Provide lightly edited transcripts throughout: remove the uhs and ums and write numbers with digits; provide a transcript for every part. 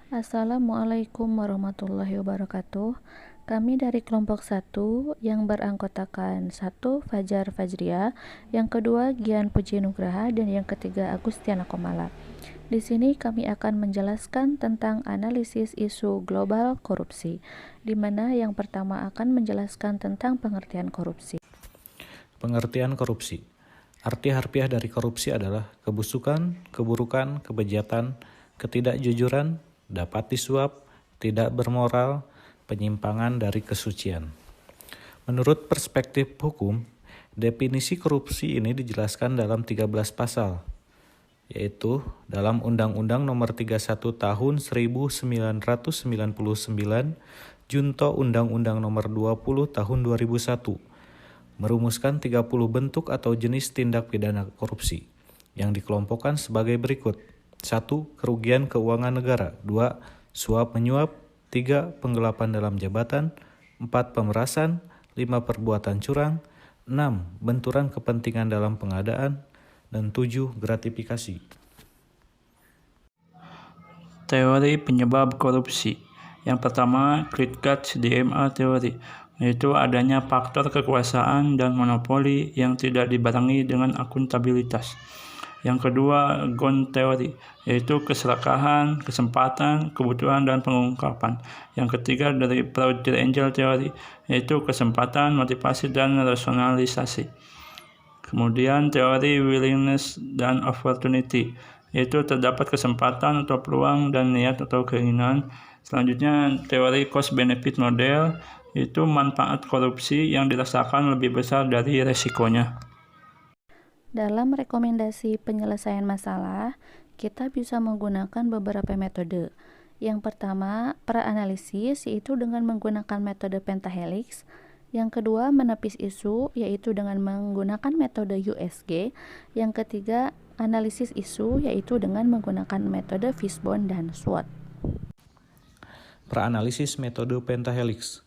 Assalamualaikum warahmatullahi wabarakatuh. Kami dari kelompok 1 yang beranggotakan 1 Fajar Fajria, yang kedua Gian Puji Nugraha, dan yang ketiga Agustiana Komala. Di sini kami akan menjelaskan tentang analisis isu global korupsi, di mana yang pertama akan menjelaskan tentang pengertian korupsi. Pengertian korupsi. Arti harfiah dari korupsi adalah kebusukan, keburukan, kebejatan, ketidakjujuran, dapat disuap, tidak bermoral, penyimpangan dari kesucian. Menurut perspektif hukum, definisi korupsi ini dijelaskan dalam 13 pasal, yaitu dalam Undang-Undang Nomor 31 Tahun 1999, Junto Undang-Undang Nomor 20 Tahun 2001, merumuskan 30 bentuk atau jenis tindak pidana korupsi yang dikelompokkan sebagai berikut. 1. Kerugian keuangan negara. 2. Suap menyuap. 3. Penggelapan dalam jabatan. 4. Pemerasan. 5. Perbuatan curang. 6. Benturan kepentingan dalam pengadaan. Dan 7. Gratifikasi. Teori penyebab korupsi. Yang pertama, Klitgard-DMA teori, yaitu adanya faktor kekuasaan dan monopoli yang tidak dibarengi dengan akuntabilitas. Yang kedua, Ghosn teori, yaitu keserakahan, kesempatan, kebutuhan, dan pengungkapan. Yang ketiga, dari Fraud Triangle teori, yaitu kesempatan, motivasi, dan rasionalisasi. Kemudian teori willingness dan opportunity, yaitu terdapat kesempatan atau peluang dan niat atau keinginan. Selanjutnya teori cost benefit model, yaitu manfaat korupsi yang dirasakan lebih besar dari resikonya. Dalam rekomendasi penyelesaian masalah, kita bisa menggunakan beberapa metode. Yang pertama, pra-analisis, yaitu dengan menggunakan metode pentahelix. Yang kedua, menepis isu, yaitu dengan menggunakan metode USG. Yang ketiga, analisis isu, yaitu dengan menggunakan metode fishbone dan SWOT. Pra-analisis metode pentahelix.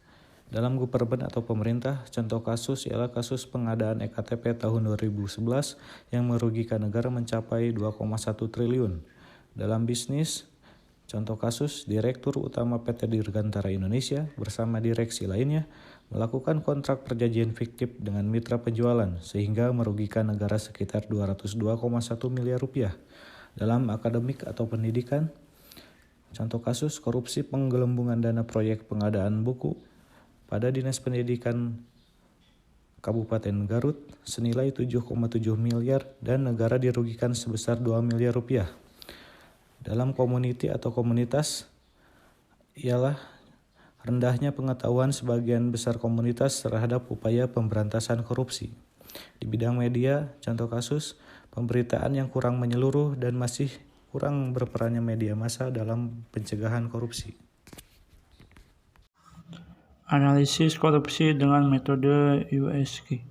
Dalam government atau pemerintah, contoh kasus ialah kasus pengadaan EKTP tahun 2011 yang merugikan negara mencapai 2,1 triliun. Dalam bisnis, contoh kasus Direktur Utama PT Dirgantara Indonesia bersama direksi lainnya melakukan kontrak perjanjian fiktif dengan mitra penjualan sehingga merugikan negara sekitar 202,1 miliar rupiah. Dalam akademik atau pendidikan, contoh kasus korupsi penggelembungan dana proyek pengadaan buku pada Dinas Pendidikan Kabupaten Garut senilai 7,7 miliar dan negara dirugikan sebesar 2 miliar rupiah. Dalam community atau komunitas ialah rendahnya pengetahuan sebagian besar komunitas terhadap upaya pemberantasan korupsi. Di bidang media, contoh kasus pemberitaan yang kurang menyeluruh dan masih kurang berperannya media massa dalam pencegahan korupsi. Analisis korupsi dengan metode USG.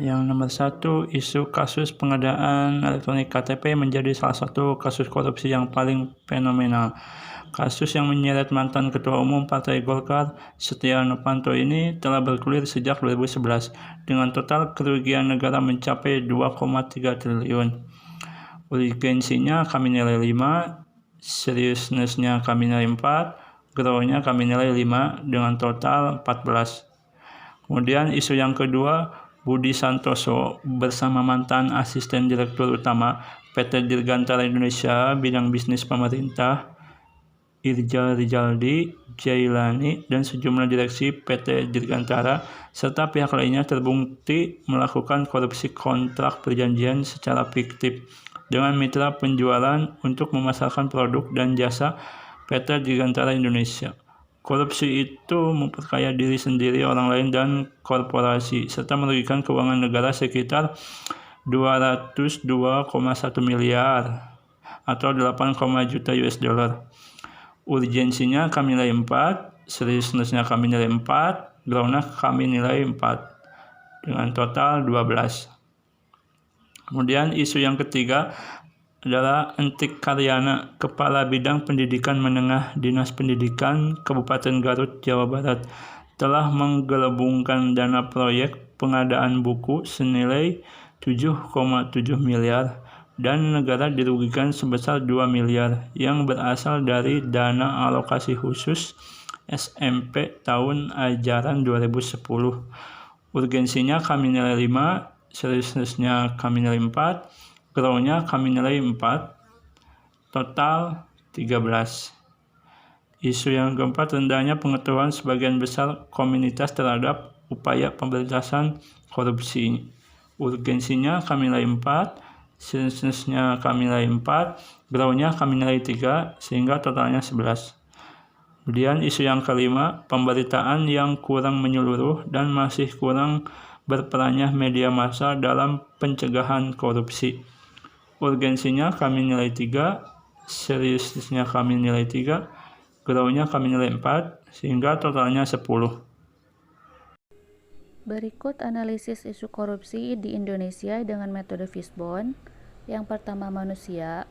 Yang nomor 1, isu kasus pengadaan elektronik KTP menjadi salah satu kasus korupsi yang paling fenomenal. Kasus yang menyeret mantan Ketua Umum Partai Golkar, Setia Novanto ini telah bergulir sejak 2011 dengan total kerugian negara mencapai 2,3 triliun. Urgensinya kami nilai 5, seriousness-nya kami nilai 4, grow-nya kami nilai 5 dengan total 14. Kemudian isu yang kedua, Budi Santoso bersama mantan asisten direktur utama PT Dirgantara Indonesia bidang bisnis pemerintah, Irja Rizaldi, Jailani, dan sejumlah direksi PT Dirgantara serta pihak lainnya terbukti melakukan korupsi kontrak perjanjian secara fiktif dengan mitra penjualan untuk memasarkan produk dan jasa PT Dirgantara Indonesia. Korupsi itu memperkaya diri sendiri, orang lain, dan korporasi, serta merugikan keuangan negara sekitar 202,1 miliar atau 8, juta US dollar. Urgensinya kami nilai 4, seriousness-nya kami nilai 4, grow-nya kami nilai 4, dengan total 12. Kemudian isu yang ketiga adalah Entik Karyana, Kepala Bidang Pendidikan Menengah Dinas Pendidikan Kabupaten Garut, Jawa Barat, telah menggelembungkan dana proyek pengadaan buku senilai 7,7 miliar dan negara dirugikan sebesar 2 miliar yang berasal dari dana alokasi khusus SMP tahun ajaran 2010. Urgensinya kami nilai 5, seriusnya kami nilai 4, grow-nya kami nilai 4, total 13. Isu yang keempat, rendahnya pengetahuan sebagian besar komunitas terhadap upaya pemberantasan korupsi. Urgensinya kami nilai 4, seriusnya kami nilai 4, grow-nya kami nilai 3, sehingga totalnya 11. Kemudian isu yang kelima, pemberitaan yang kurang menyeluruh dan masih kurang berperannya media massa dalam pencegahan korupsi. Urgensinya kami nilai 3, seriusnya kami nilai 3, grow-nya kami nilai 4, sehingga totalnya 10. Berikut analisis isu korupsi di Indonesia dengan metode Fishbone. Yang pertama, manusia.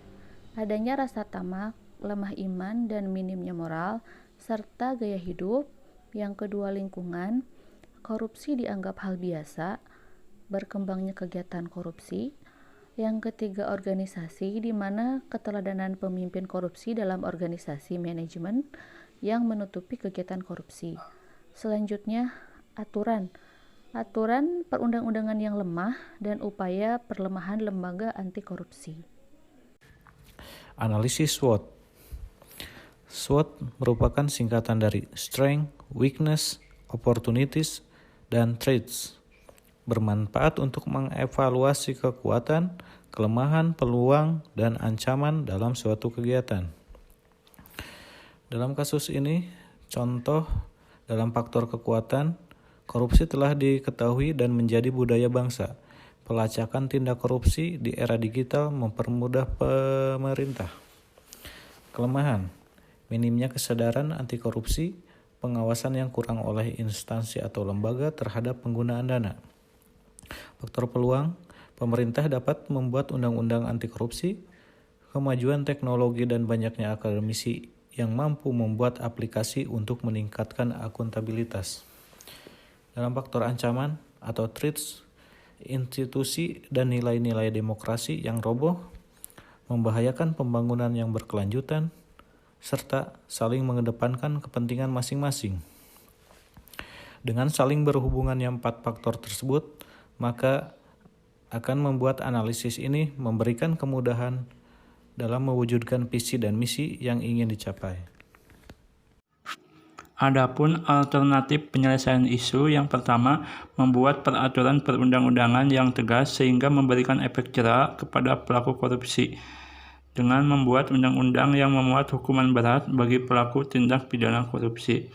Adanya rasa tamak, lemah iman, dan minimnya moral, serta gaya hidup. Yang kedua, lingkungan. Korupsi dianggap hal biasa, berkembangnya kegiatan korupsi. Yang ketiga, organisasi, di mana keteladanan pemimpin korupsi dalam organisasi manajemen yang menutupi kegiatan korupsi. Selanjutnya, aturan perundang-undangan yang lemah dan upaya perlemahan lembaga anti korupsi. Analisis SWOT. SWOT merupakan singkatan dari Strength, Weakness, Opportunities, dan Threats. Bermanfaat untuk mengevaluasi kekuatan, kelemahan, peluang, dan ancaman dalam suatu kegiatan. Dalam kasus ini, contoh dalam faktor kekuatan, korupsi telah diketahui dan menjadi budaya bangsa. Pelacakan tindak korupsi di era digital mempermudah pemerintah. Kelemahan, minimnya kesadaran anti korupsi, pengawasan yang kurang oleh instansi atau lembaga terhadap penggunaan dana. Faktor peluang, pemerintah dapat membuat undang-undang anti korupsi, kemajuan teknologi dan banyaknya akademisi yang mampu membuat aplikasi untuk meningkatkan akuntabilitas. Dalam faktor ancaman atau threats, institusi dan nilai-nilai demokrasi yang roboh, membahayakan pembangunan yang berkelanjutan, serta saling mengedepankan kepentingan masing-masing. Dengan saling berhubungannya 4 faktor tersebut, maka akan membuat analisis ini memberikan kemudahan dalam mewujudkan visi dan misi yang ingin dicapai. Adapun alternatif penyelesaian isu, yang pertama, membuat peraturan perundang-undangan yang tegas sehingga memberikan efek jera kepada pelaku korupsi, dengan membuat undang-undang yang memuat hukuman berat bagi pelaku tindak pidana korupsi,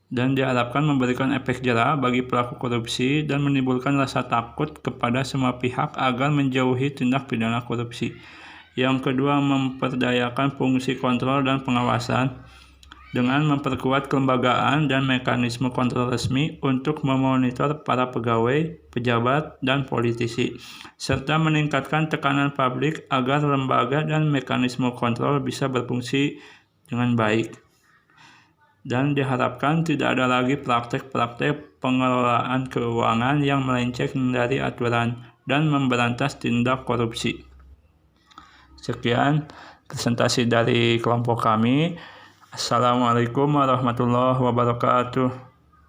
dan diharapkan memberikan efek jera bagi pelaku korupsi dan menimbulkan rasa takut kepada semua pihak agar menjauhi tindak pidana korupsi. Yang kedua, memperdayakan fungsi kontrol dan pengawasan dengan memperkuat kelembagaan dan mekanisme kontrol resmi untuk memonitor para pegawai, pejabat, dan politisi, serta meningkatkan tekanan publik agar lembaga dan mekanisme kontrol bisa berfungsi dengan baik. Dan diharapkan tidak ada lagi praktek-praktek pengelolaan keuangan yang melenceng dari aturan dan memberantas tindak korupsi. Sekian presentasi dari kelompok kami. Assalamualaikum warahmatullahi wabarakatuh.